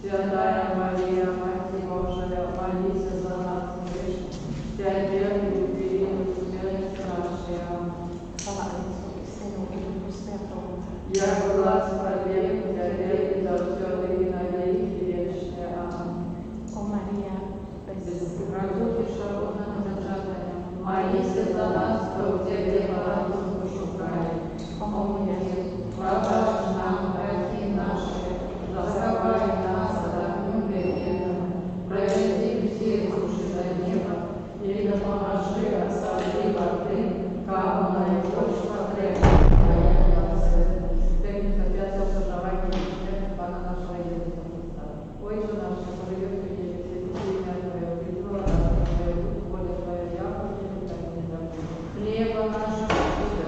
Святая Мария, Мать Божия, молись за нас грешных, вся веры, любви, смерти нашей. Аминь. Chwała Ojcu i Synu i Duchu Świętemu. Jak глаз вовек, теперь и завсёды и на веки вечные. Аминь. O Maria, bez Безработиша на зачатая, молись за нас, кто в Тебе баланс душу край. o mój Jezu, Пробачь нам грехи наши, заставай нас от огню веком, проведи все души до неба, и да поможи особливо Ты, кому наибольш потребна Твоя милосердие. Техника пятого сожаления и Пана нашего Иисуса Христа. Отче наш, который в небе, святится имя Твое, придет Твое, будь воля Твоя, яко в небе, так и на земле. Хлеба нашего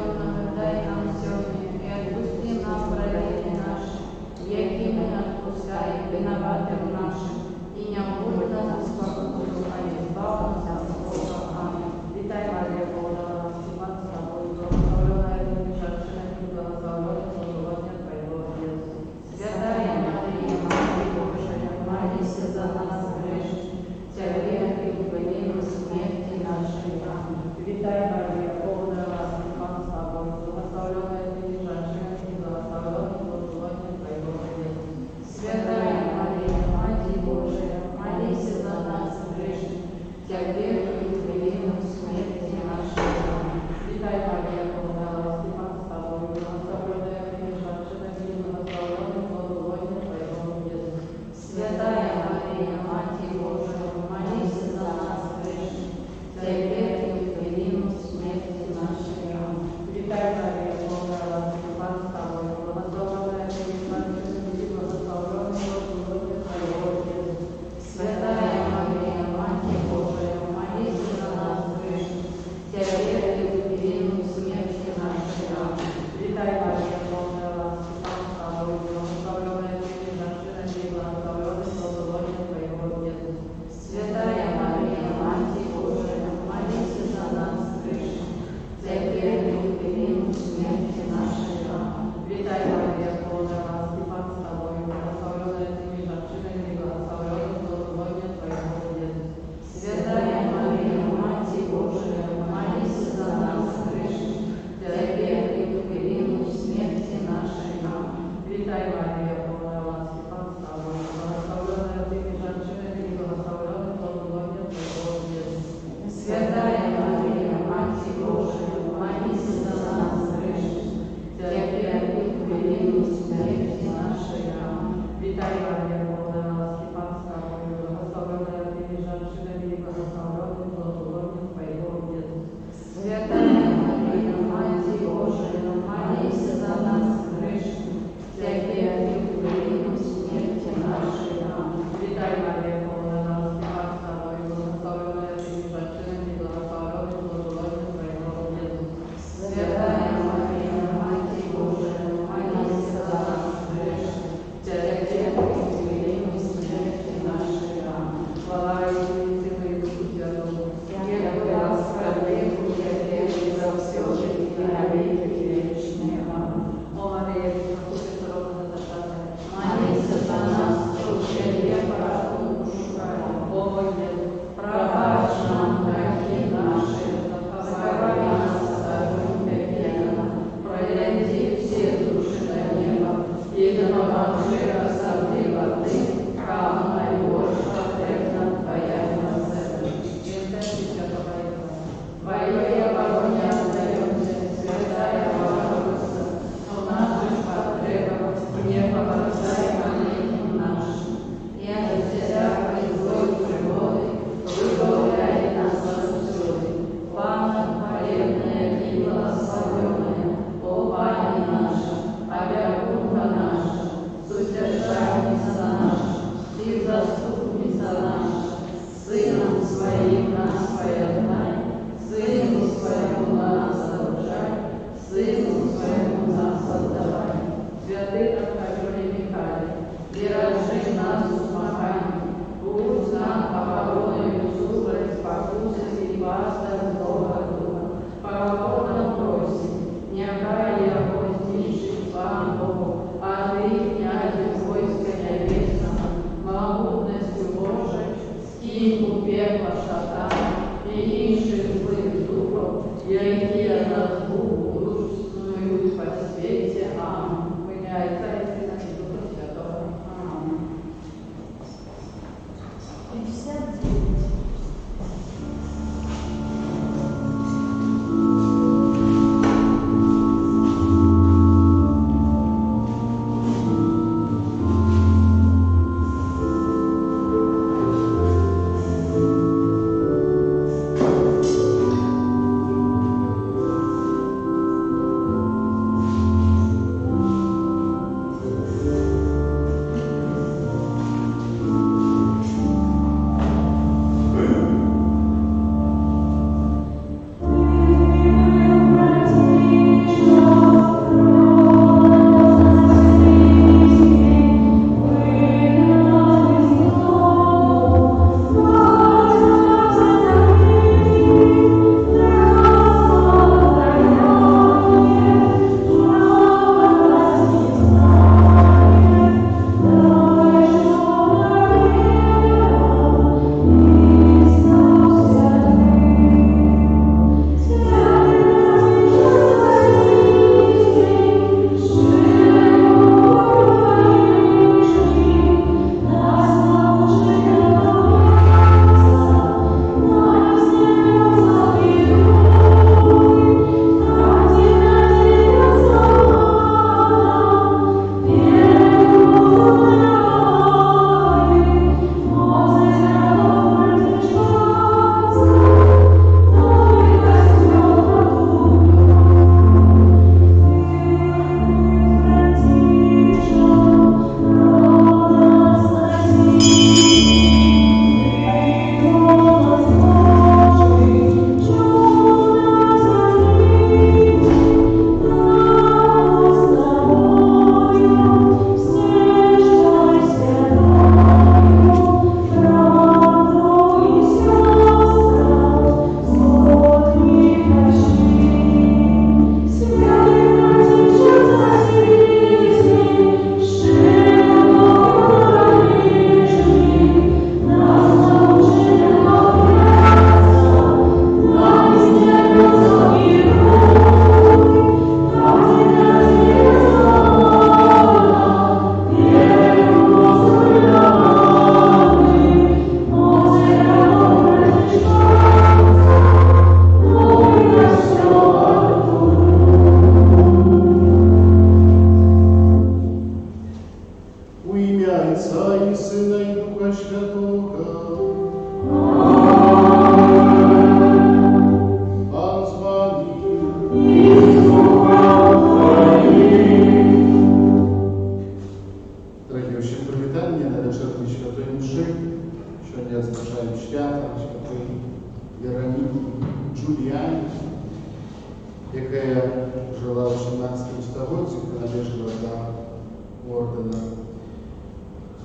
Отца и Сына и Духа Святого. Пан з вами. Дорогі, усім привітання на вечірній святої мші. Сьогодні відзначаємо свято святої Вероніки Джуліані, яка жила в 17 столітті, приналежала до ордена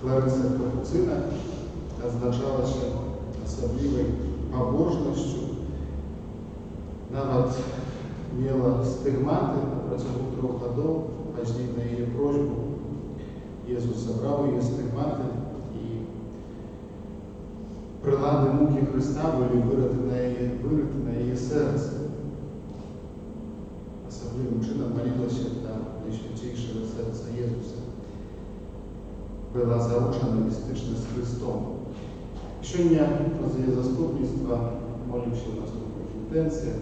Клариса Капуцина, відзначалася особливою побожністю, навіть мала стигмати протягом 3 років, пізніше на її просьбу Ісус забрав її стигмати і прилади муки Христа були вириті на її серце. Особливим чином молилася до найсвятішого серця Ісуса. Була заручена містично з Христом. Сьогодні за її заступництва молимося в наступних інтенціях.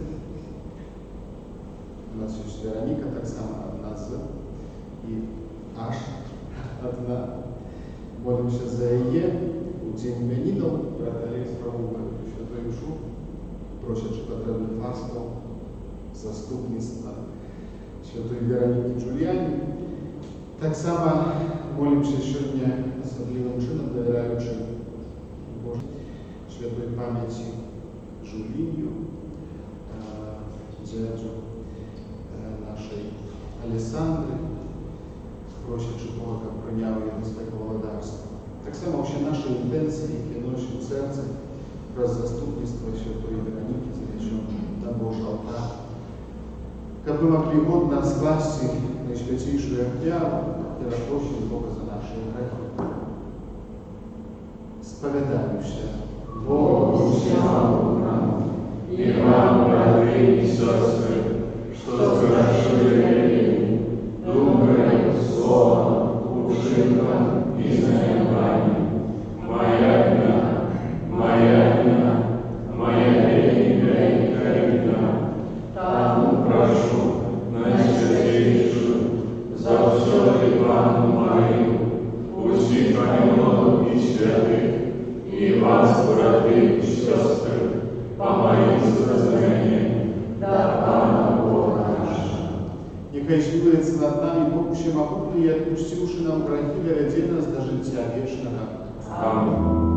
У нас є Вероніка, так само одна з і аж одна. Молимося за її у день іменинів, братері справовують святою мшу, просячи потребне ласку, заступництва святої Вероніки Джуліані. Так само молимося сьогодні особливим чином, довіряючи Божій святої пам'яті Жулію, дядю нашої Алесандри, просячи Бога, щоб прийняв її до свого володарства. Так само всі наші інтенції, які носять в серці про заступництво святої Вероніки, занесемо на Божий алтар. Как мы могли годно скласти наисвятейшую октяву и распросить Бога за наши грехи. Споведаемся Богу всему нам, и вам, братья и сестры, что совершили думанием, словом, учинком и знаменованием. Моя вина, моя вина, моя великая вина. Тому прошу найсвятейшую за все Ивану Марию, пусть помилует и святых, и вас, братья и сестры, по моим знамениям, да Пана Бога нашего. Нехай смилуется над нами Бог всемогутный и отпустивший нам грехи, доведи нас до життя вечного. Аминь.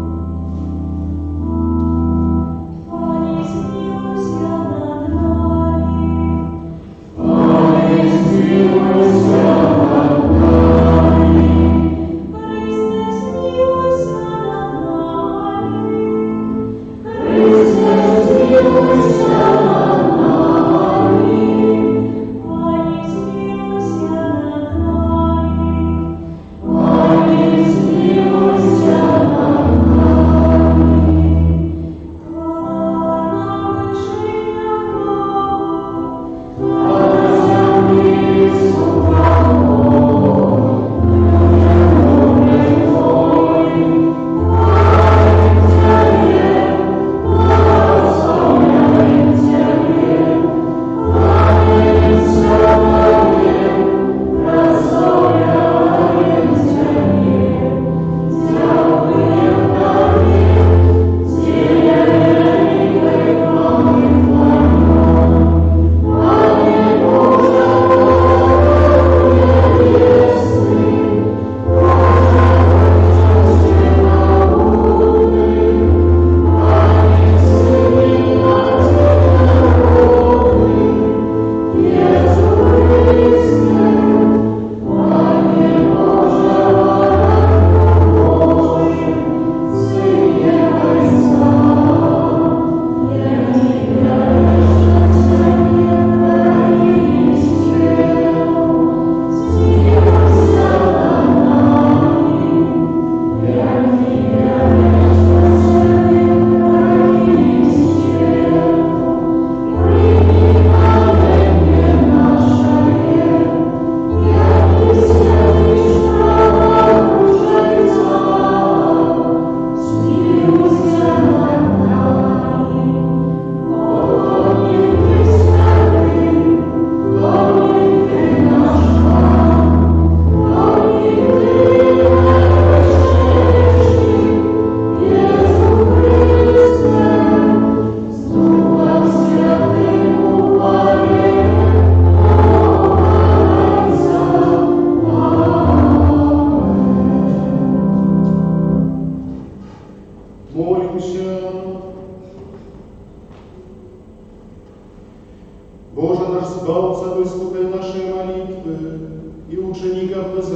Господи,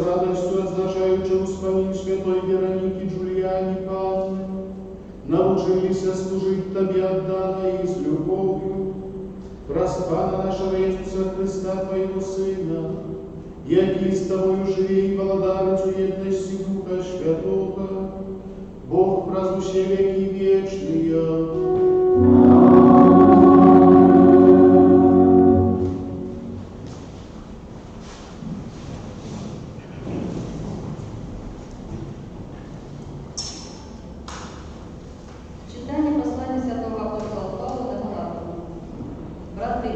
с радостью отзначаючи успомин святой Вероники Джулиани Павловны, научились служить Тебе отдано и с любовью, распана нашего Иисуса Христа, Твоего Сына, яки с Тобою живей благодарицу едности Духа Святого, Бог празднующий веки вечные. Читание послания святого апостола Павла до Галатам. Браты,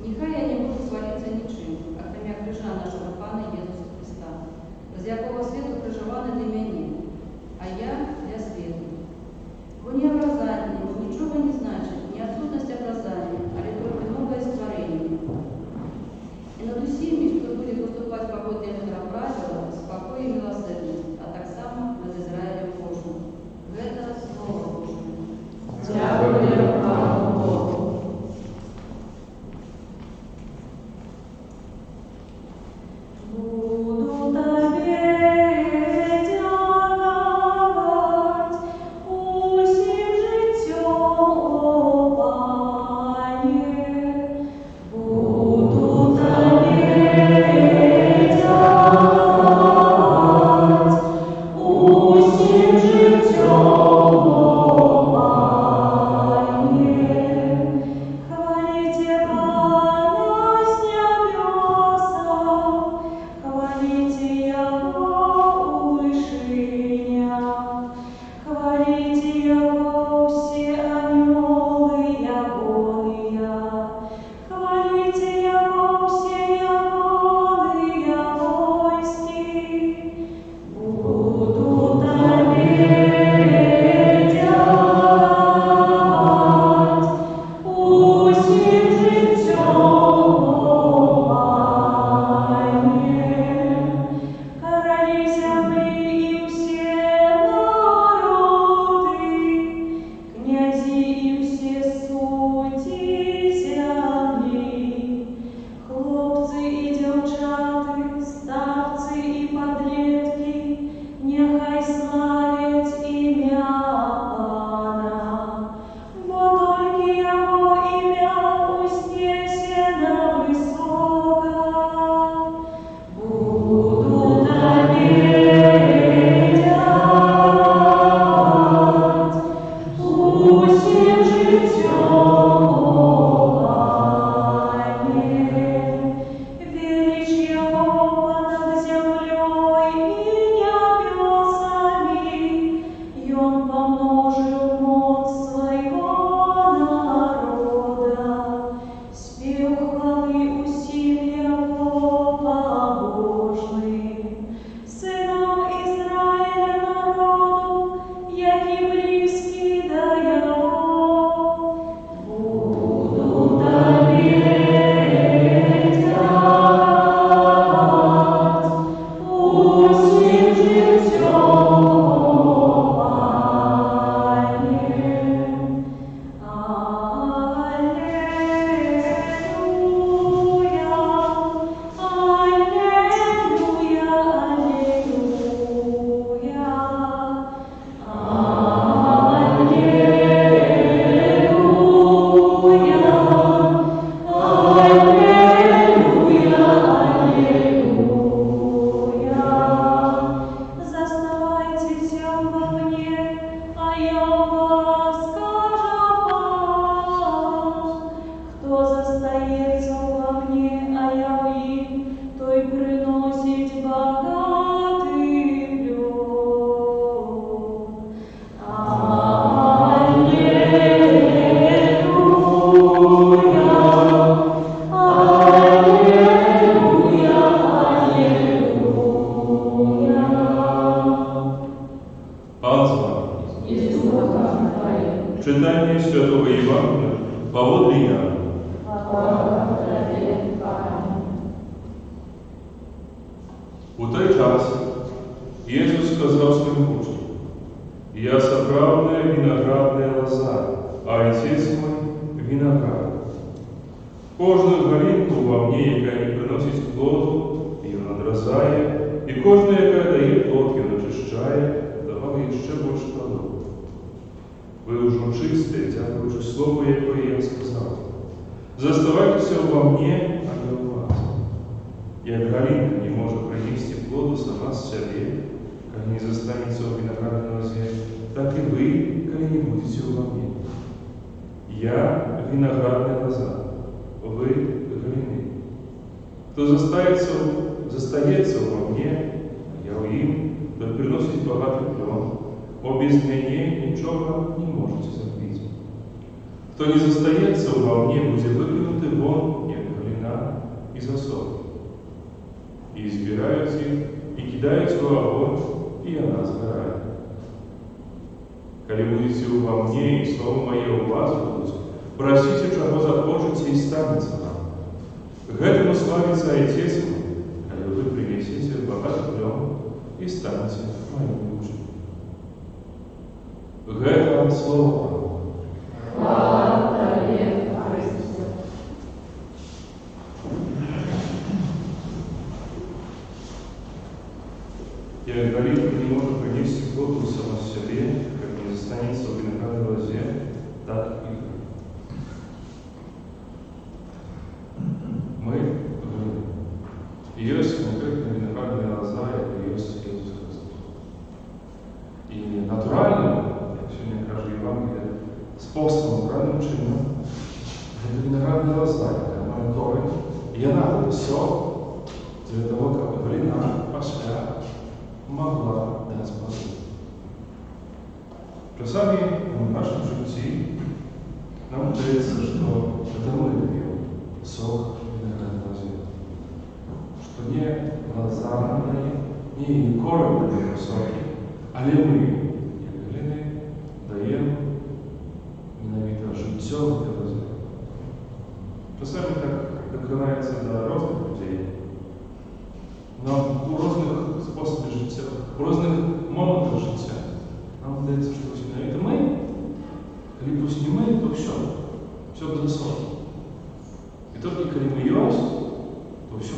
нехай я не буду свалиться ничим, окромя крижа нашего Пана Иисуса Христа, з якого світу приживане для мене, а я для світу. Бо не образание ничего не значит, не отсутность образания, а только новое створение. И над усими, кто будет поступать по ходу этого правила, спокой и милосердность, а так само над Израилем Божьим. Это Слово Божие. Дякую вам, Богу. Буду Тебе дякувати усім життєм, Пане. Буду Тебе дякувати усім життєм. Читание Святого Евангелия по Иоанну. У той час Иисус сказал своим ученикам: «Я соправная виноградная лоза, а Отец мой виноград. Кожную галинку во мне, яка не приносить плоду, ее надо образає, і кожна, яка дає плод і очищає, давала ще більше плоду. Ви уже чисте, дякуючи Слову, яке я сказав. Заставайтеся во мне, а не у вас. Як галинка не може принести плоду сама з себе, как не застанется у виноградной лозе, так и вы, коли не будете во мне. Я виноградная лоза, вы галины. Кто застається во мне, а я у им, то приносить багатий плод, бо без мене нічого не можете зробити. Хто не застається во мне, буде викинути вон, як галина, із осоки. І збирають їх, і кидають в огонь, и она сгорает. Коли будете во мне, и слово мое у вас будет, просите, чего захочете, и станется вам. Гэтому славится Отец мой, когда вы принесете богатый плен и станете моими учениками. Гэта слово. Слава Тебе, Христе. Я галинка не может принести плоду сама себе, как не застанется в виноградной лозе, так и вы. Мы галины. И есть конкретно виноградная лоза, это есть Иисус Христос. И натурально, як сьогодні каже Євангеліє, способом, правильним чином, это виноградная лоза, яка має корень, и она это все для того, как галина пошла могла дать плоды. Часами в нашем житті нам кажется, что это мы даем сок виноградной лозы. Что не лоза не корень даем соки, але мы, як галини, даем менавіта життя для лози. Часами так доконається до розних людей. Но у різних способів життя, у різних моментах життя нам здається, що це ми, коли пусть не ми, то все буде сложно. И только коли мы есть, то все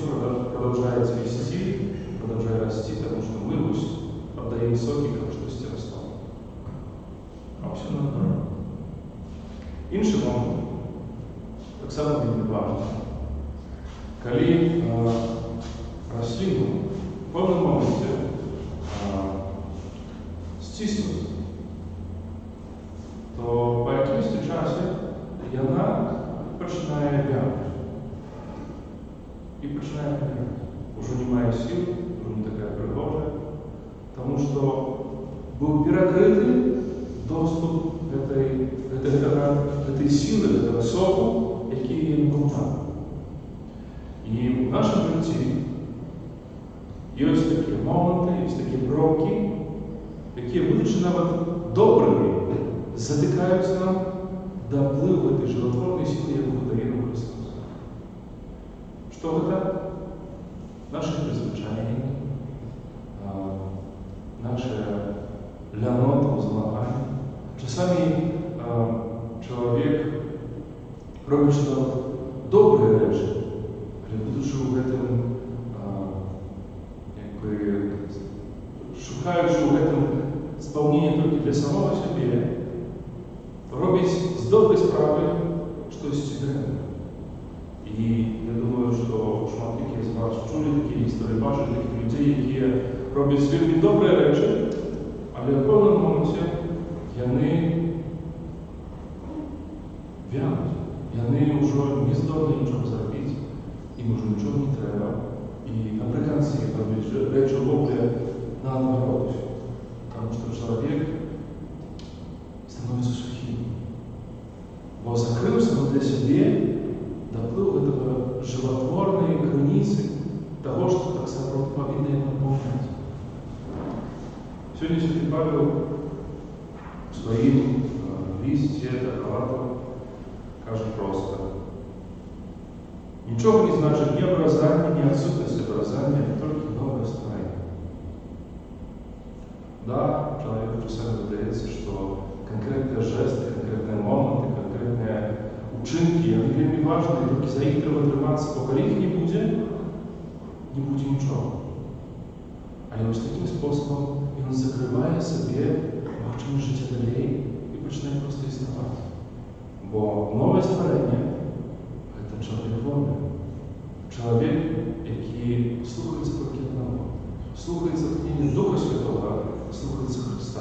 продолжает вести, продолжает расти, потому что мы пусть отдаем соки, как что растет. А все наоборот. Інший момент, так само вельми важливо. Коли рослину в певному моменті стиснуть, то по якомусь часі вона починає вянути. І починає вянути. Уже не має сил, уже не така пригожа, тому що був перекритий доступ этой силы, этого соку, який їм допомагав. І в нашому житті є такі моменти, є такі пробки, які, будучи навіть добрими, затикаються нам до впливу этой животворної сили, яку дає нам Христос. Що це? Наші призвичайні, наше лянота, змагання. Часами чоловік робить добрі речі, але будучи в этом, шукаючи в этом сповнення тільки для самого себе, робить з доброї справи щось цікаве. І я думаю, що шматки з вас чули такі історії, бачили таких людей, які роблять свої добрі речі, але в певному моменті вони вянуть. Вони вже не здатні нічого зробити, їм вже нічого не треба. І наприкінці роблять речі добрі наоборот. Тому що чоловік становиться сухим. Бо закрився для себе, доплыл этого животворной границы того, что так само повинно его наполнять. Сегодня Святый Павел в своем листе Галатам кажет просто: ничего не значит ни образование, ни отсутствие образования, только новое строение. Да, человеку часами выдается, что конкретные жесты, конкретные моменты, конкретные учинки, вони вельми важливі, тільки за їх треба триматися, поки їх не буде нічого. Але ось таким способом він закриває собі бачення життя далі і починає просто існувати. Бо нове створення – це чоловік вольний. Чоловік, який слухається тільки одного. Слухається ткнення Духа Святого, слухається Христа.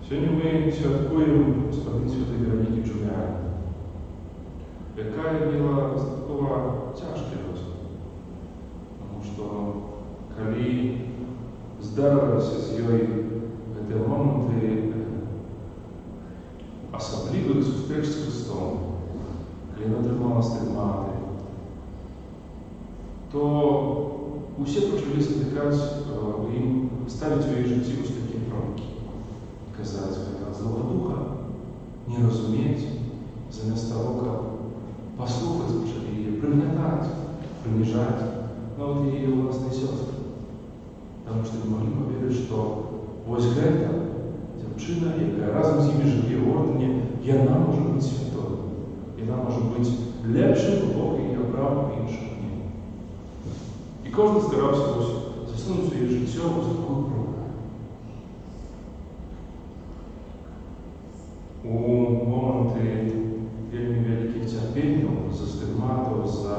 Сьогодні ми святкуємо Господин Святої Вероніки Джуліані, яка мала такого тяжкий розвиток. Тому що, коли здарилися з її ці моменти особливих зустріч з Христом, коли вона тримала стигмати, то усі почали стикати, їм ставити в її житті ось такі промки. Казать, от Злого Духа, не разуметь, заместо того, как послухать, ее пригнетать, принижать. Но вот ее властные сестры. Потому что не могли поверить, что вот эта девчина, яка разом з ними живе в ордені, і вона може бути святою. І вона може бути лепшим Бога і правом інших ні. І кожен старався засунути своє життя ось таку пробу. У моменти вельми великих терпінь, за стигматів, за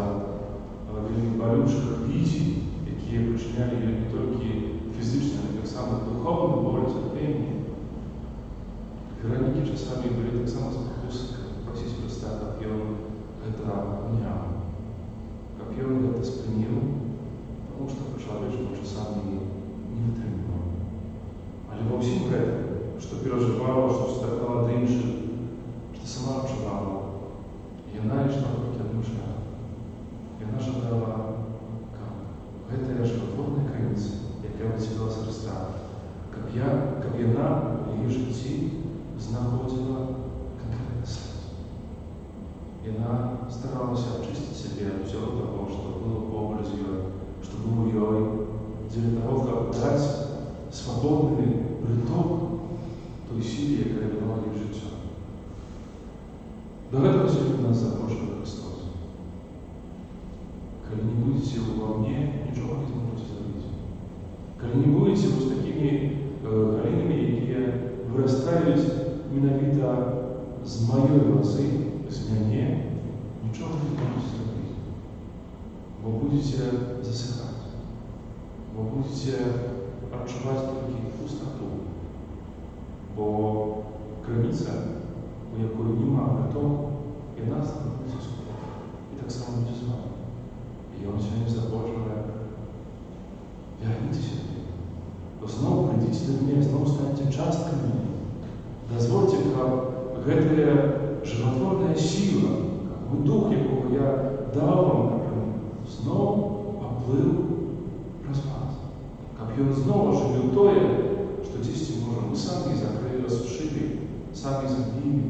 вельми болючих візій, які причиняли їй не тільки фізичне, але так само духовну боль, терпіння. Вероніки часами були так само спокусні, просить Христа, как он это обнял, как он это спринил, потому что человечество часами не вытребовал. Але во всем этом, что переживала, что страдала до інших, що сама відчувала. І вона йшла тільки одну шлях. І вона жадала, як гэта животворна криниця, яка висвітила з Христа, як вона в її житті знаходила конкретний сенс. І вона старалася очистити себе від всього того, що було по образу її, що було їй, для того, щоб дати свободний приток той силі, яка давала їй життя. До этого сьогодні нас запрошує Христос. Коли не будете во мне, нічого не зможете зробити. Коли не будете ось такими галинами, які виростають менавіта з моєї лози, з мене, нічого не зможете зробити. Бо будете засихати. Бо будете відчувати тільки пустоту. Бо криниця, у якої немає притоку, і нас знаходиться скоро. І так само буде з вами. І він сьогодні запрошує: верніться до мене. Знову прийдіть до мене, знову станьте частками мене. Дозвольте, як гэта животворна сила, як дух, якого я дав вам, наприклад, знову поплив през вас. Як він знову живе тое, что здесь можем мы сами закрыли, осушили, сами забили.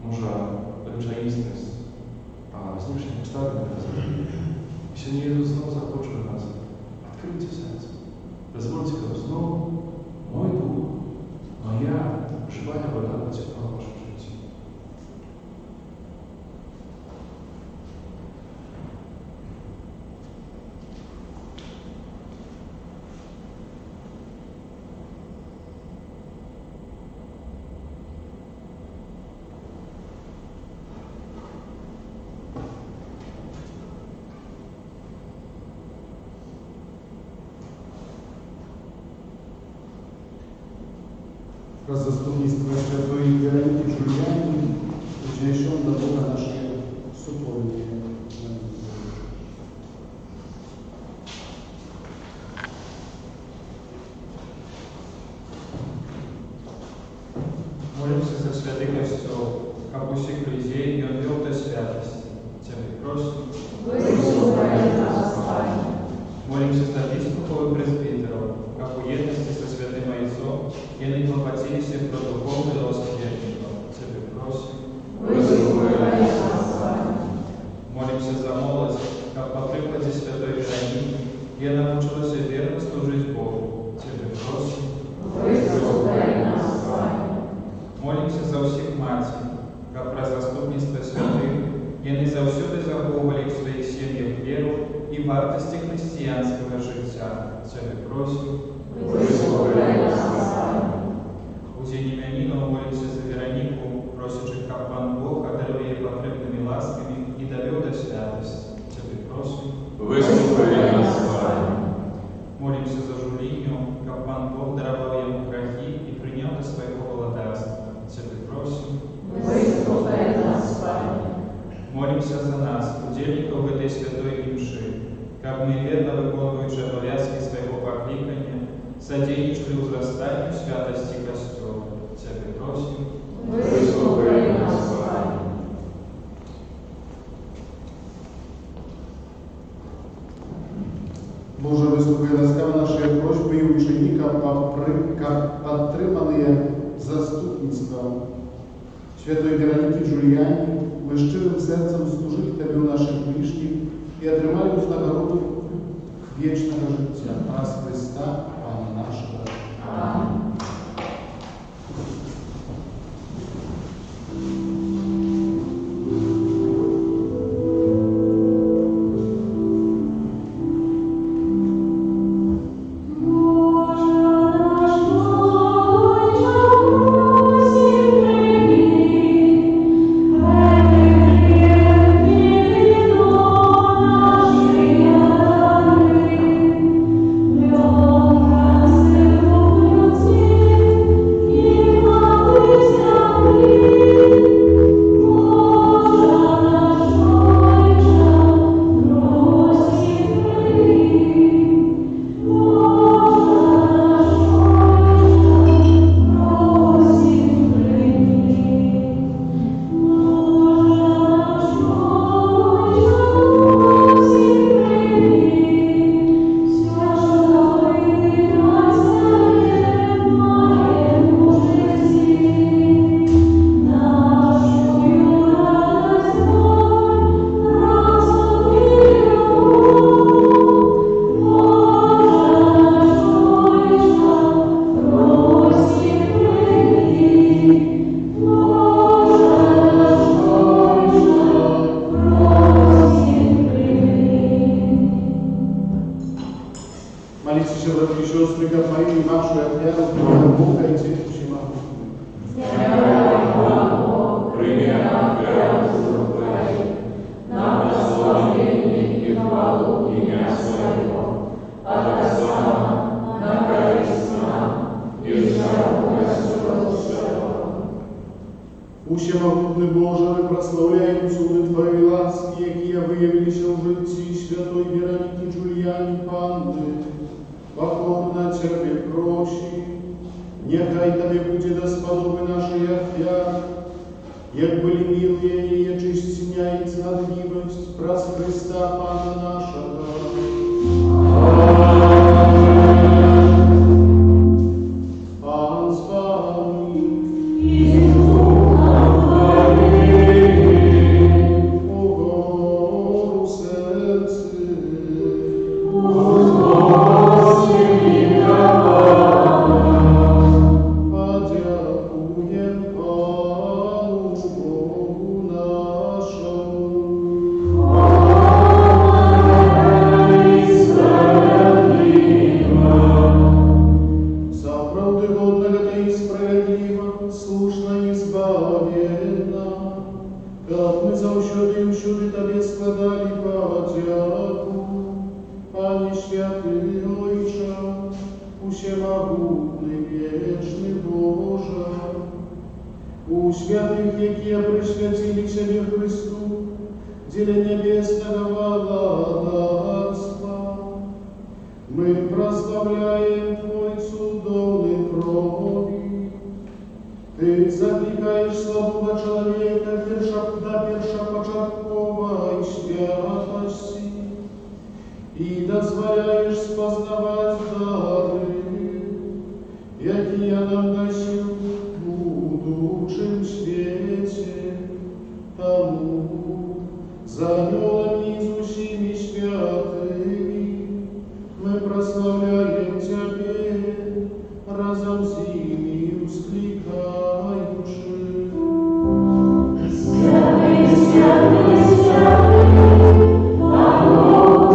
Może ręczaistność, a z naszych ustawień Jeśli Jezus znowu zapoczął nas, odkryjcie serce. Pozwólcie go znowu, mój duch, moja żywania woda ciepła w waszym życiu. Wraz z zastupnictwem Świętej Weroniki Джуліані zniesiono do Boga nasze supłonnie. Молимся за святых Костел, как усих людей, и он вел до святости. Тебя просим. Выслушай нас, Пане. Молимся за епископов и пресвитеров, как у едности со святым Отцом, и не хлопотимся про духовный рост верников. Тебя просим. Выслушай нас, Пане. Молимся за молодь, как по прикладе святой Вероники, и она научилась верно служить Богу. Тебя просим. Выслушай нас, Пане. Молимся за всех матей, как про заступництво святых, и они завсюду заховывали в своих семьях веру і вартості християнського життя. Тебе просим. Вислухай нас, Пане. У день іменину молимся за Вероніку, просячи, щоб пан Бог одарив її потрібними ласками і довів до святості. Тебе просим. Вислухай нас, Пане. Молимся за Жулиню, щоб пан Бог дарував йому грехи і прийняв до свого володарства. Тебе просим. Вислухай нас, Пане. Молимся за нас, удельников в этой святой имши, как мы, верно выполняющие обовязки своего покликания, содействовали возрастанию святости Костола. Тебе просим. Вислухай нас, Пане. Боже, вислухай ласкаво наші просьби і ученика, підтримані заступництвом Святої Вероніки Джуліані, ми щирим серцем служили Тобі у наших ближніх і отримали нагороду вічного життя. Нас Христа, Пана нашого. Амінь. Молитесь, братья и сестры, как мои и вашу отряду, пред Бога и Церковь Всемогущего. Прими отряду Твоей, на прославление и хвалу имя Своего, от Отца на корысть нам и жертву Господу Всего. Всемогутний Боже, ми прославляємо суди Твої ласки, які виявилися в житті Святої Вероніки Джуліані Панни. Покорна Тебе просим, нехай Тобі буде досподоби нашої офяри, як були милые і очистяється надгибость праз Христа Пана нашого. Пан з вами. Угору серце. Подякуєм Пану Богу нашому. За правдиводного та и справедливо, слушна и избавлена, как мы завсюди и всюди Тобі складали подяку, Пане святий Ойче, усемогутний, вічний Боже, у святых, які присвятили себе Христу, деле небесного владарства, мы прославляем Твой чудовный крови. Ты закликаешь слабого человека до першопочатковой святости и дозволяешь спознавать дары, якія нам дасил в будущем свете, тому за анgelами и усими святыми мы прославляем Тебе разом с ними ускликаючи. Святый, святый, святый, Бог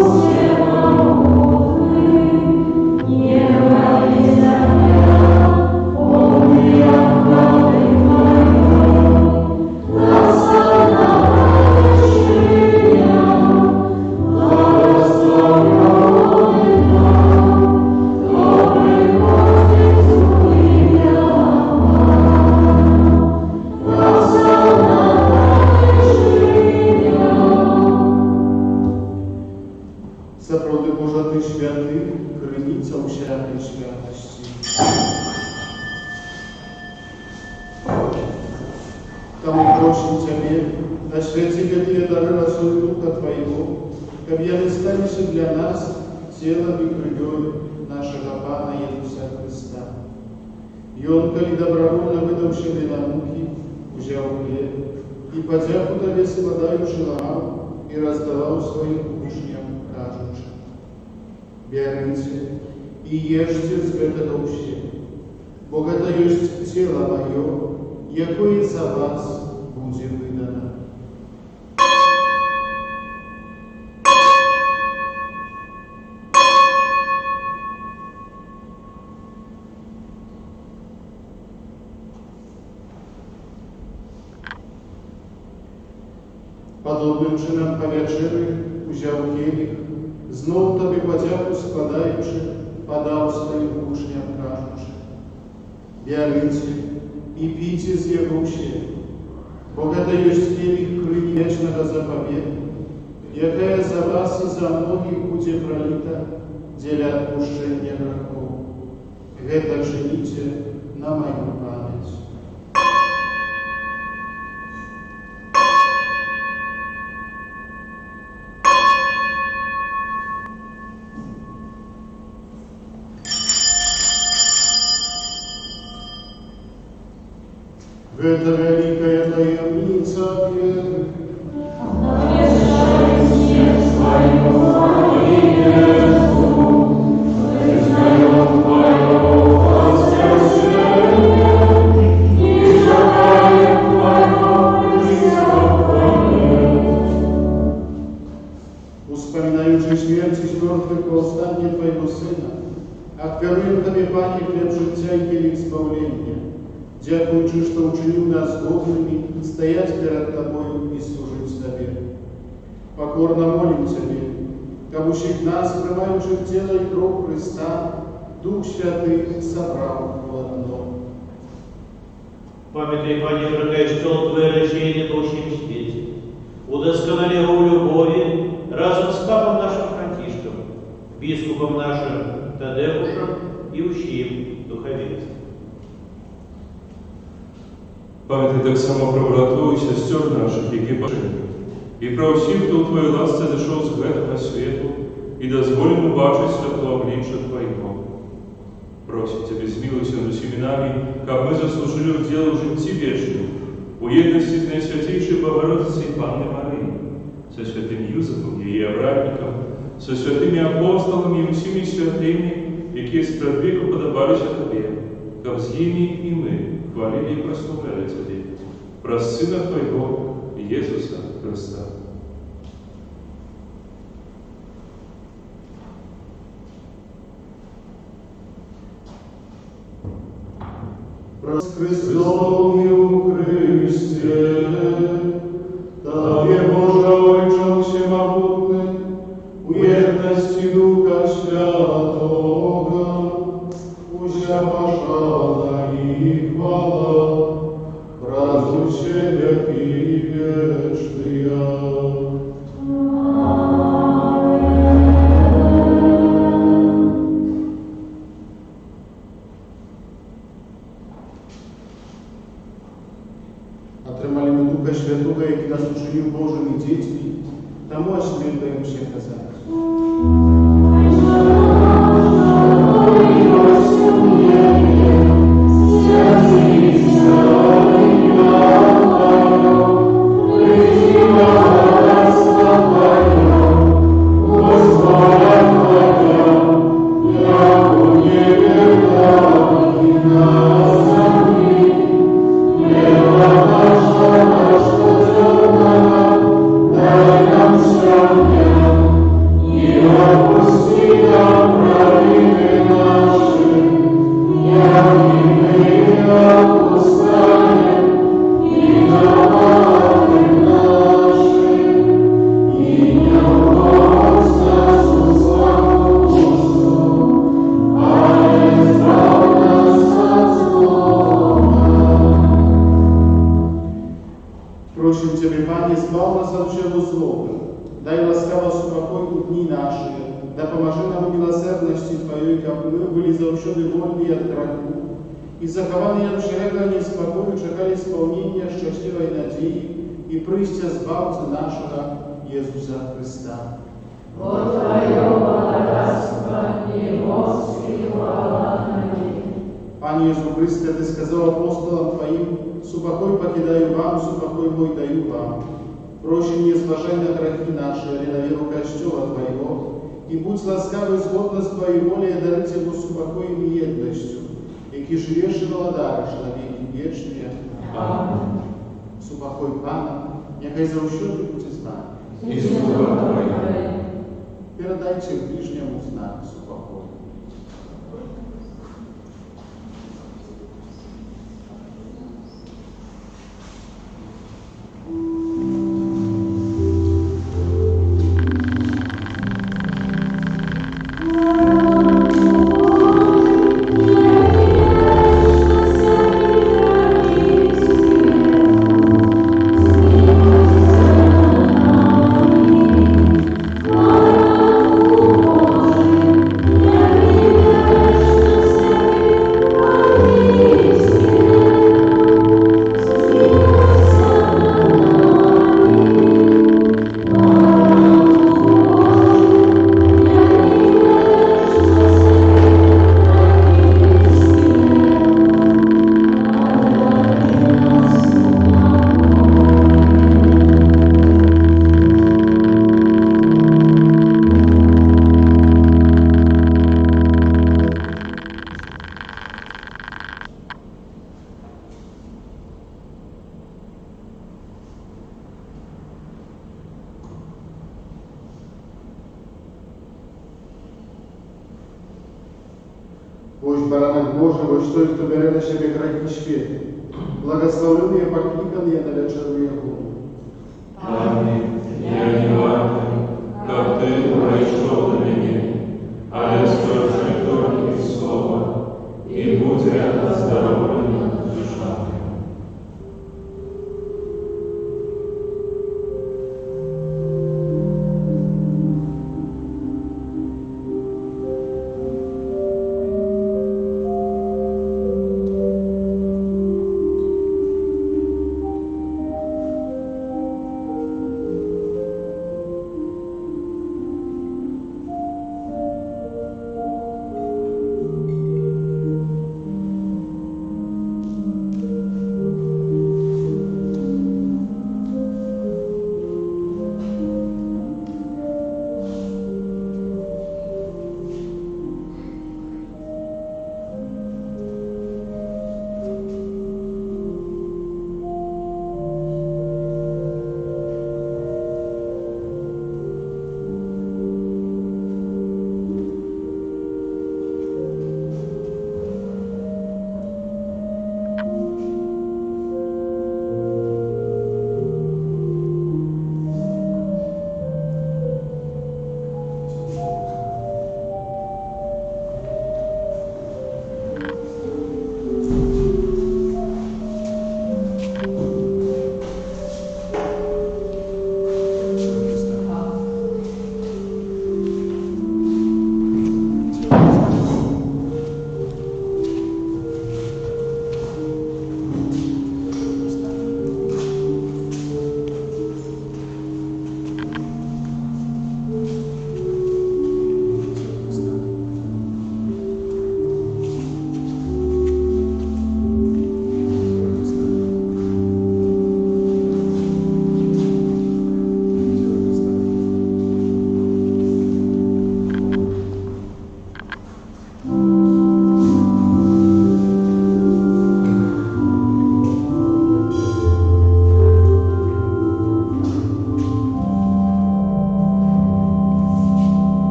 Троица усердной святости. Тому просим Тебе, освети какие дары рассуд Духа Твоего, как я станешь для нас телом и кровью нашего Пана Иисуса Христа. И Он, коли добровольно выдавший на муки, взял хлеб, и подяку Тебе складаючи ламал, и раздавал своим учням, кажучи: «Берите и ешьте с этого все, бо это есть тело Мое, якое за вас будет выдано». Подобним чином по вечері узяв келих, знов тобі подяку складаючи, подав своїм учням, кажучи: «Берите и пейте з його все, бо это есть келих крови вечного заповеда, якая за вас и за многих будет пролита для отпущения грехов. Это чините на мою память». Это великая таемница веры. Успоминаючи смерть и мертвых восстание Твоего Сына, отвернем Тебе, Пане, хлеб життя и келих избавления. Дякуючи, что учинил нас годными стоять перед Тобою и служить Тебе. Покорно молим Тебе, как ущих нас, прямающих тело и кровь Христа, Дух Святый собрал в одно. Памятай, Пане, врагай, что Твое рождение во всем свете. Удосконали его в любови разом с Папом нашим Франтишком, бискупом нашим Тадеушем и ущим духовенством. Пам'ятай так само про брату і сестер наших, які бажають. І про всіх, хто у Твоїй ласці зайшов з этого світу, і дозволимо бачити світло обличчя Твоего. Просим Тебе, змилуйся над усіми нами, как мы заслужили удел в житті вечном, у єдності з Найсвятейшей Богородицей Панны Марии, со святым Юзефом, ее обратником, со святыми апостолами и всеми святыми, які з предвеку подобалися Тебе, как с ними и мы хвалили и прославляли Тебе, про Сына Твоего, Иисуса Христа. Прос Христом и у Христе, Тебе, Боже Отче всемогутный, у едности Духа Святого, вся пошла и хвала, празднуйся веки вечные. Отримали ми Духа Святого, який нас учинив Божими дітьми, тому освятуємо всіх казати. Просим Тебе, Пане, избав нас от всего злого, дай ласкаво спокой у дни наши, да поможи нам в милосердности Твоей Твоей, как мы были заучены вольны от греху, и захованы от wszelego niespokoju czekali spełnienia szczęśliwej nadziei i przyjścia Zbawcy naszego Jezusa Chrysta. Bo Twojego błogosławieństwa i moc i chwała na niej. Panie Jezu Chryste, Ty сказал апостолам Твоим: «Супокой покидаю вам, супокой мой даю вам. Проси не зважай на грехи наши, или на веру Костела Твоего, и будь ласкавый згодно с Твоей волей, дарить Ему супокоем и едностью, які живеш і владариш на віки вічні. Amen. Супокой Пана, нехай завжди буде з нами. I słucha Twoja. Передайте ближньому знак супокою. Ось баранок Божий, ось той, хто бере на себе грехи світу. Благословленные покликанные на вечернюю гуму. Амінь. Я не вартий, як Ти прийшов до мене, але скажи тільки слово, і буде оздоровлена душа моя.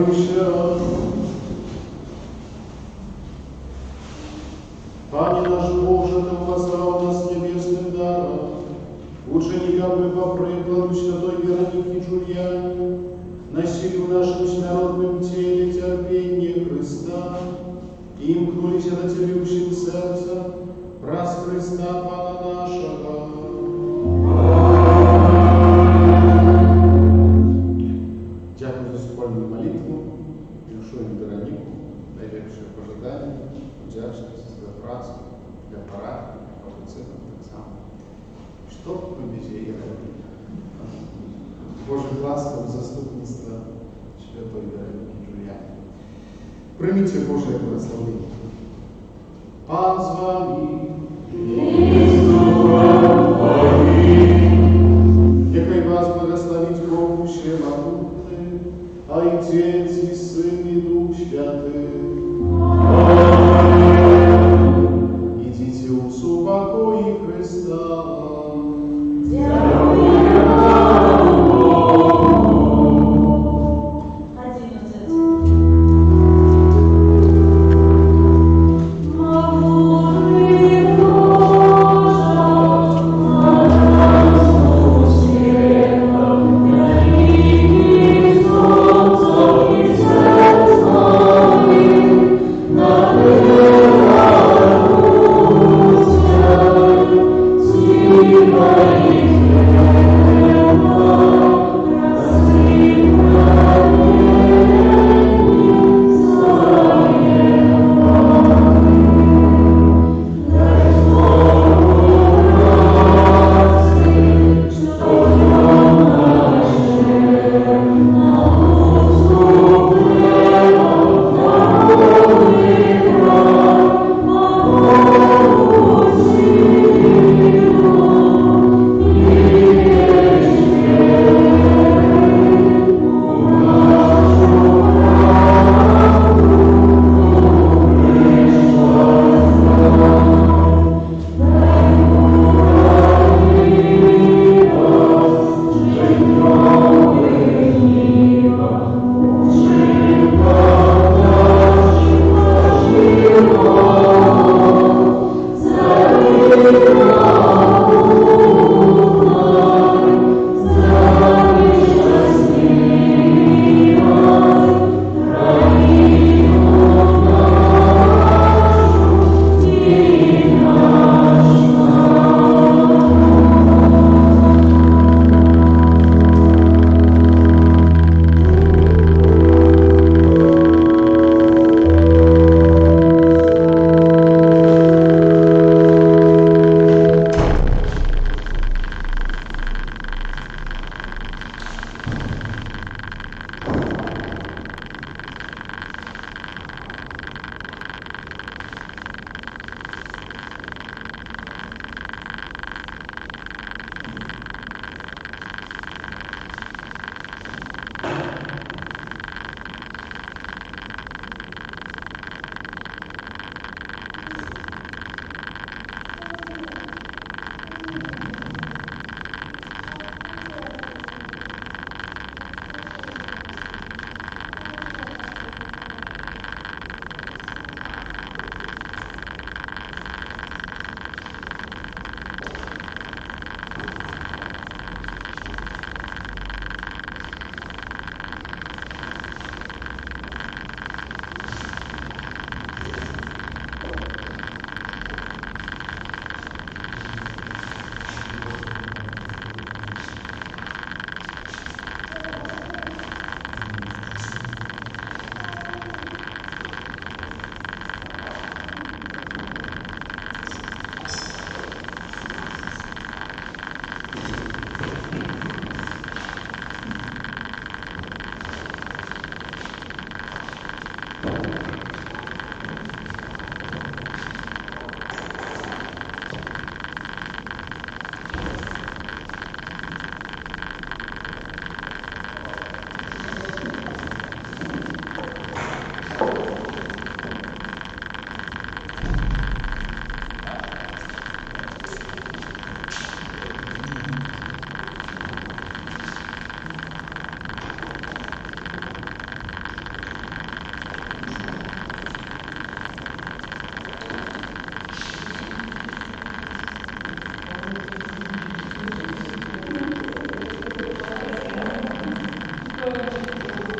радуйся. Пане наш Боже, Ты воззвал нас небесным даром, ученикам мы по прикладу святой Вероники Джульяне носили в нашем всенародном теле терпение Христа и имкнулись на целющим сердцем раз Христа Пана нашего. Дякую за супольную молитву, Ілюшу і Вероніку, найлепше пожадання, вдячність за працю, для парафії, капуцинам так само. Що б ми без її робили? Божих ласкав заступництва святої Вероніки Джульяни. Прийміть Боже благословення. Пан з вами. Нехай вас благословить Бог Всемогутний, Отец и Сын и Дух Святый. Идите в супокой Христа.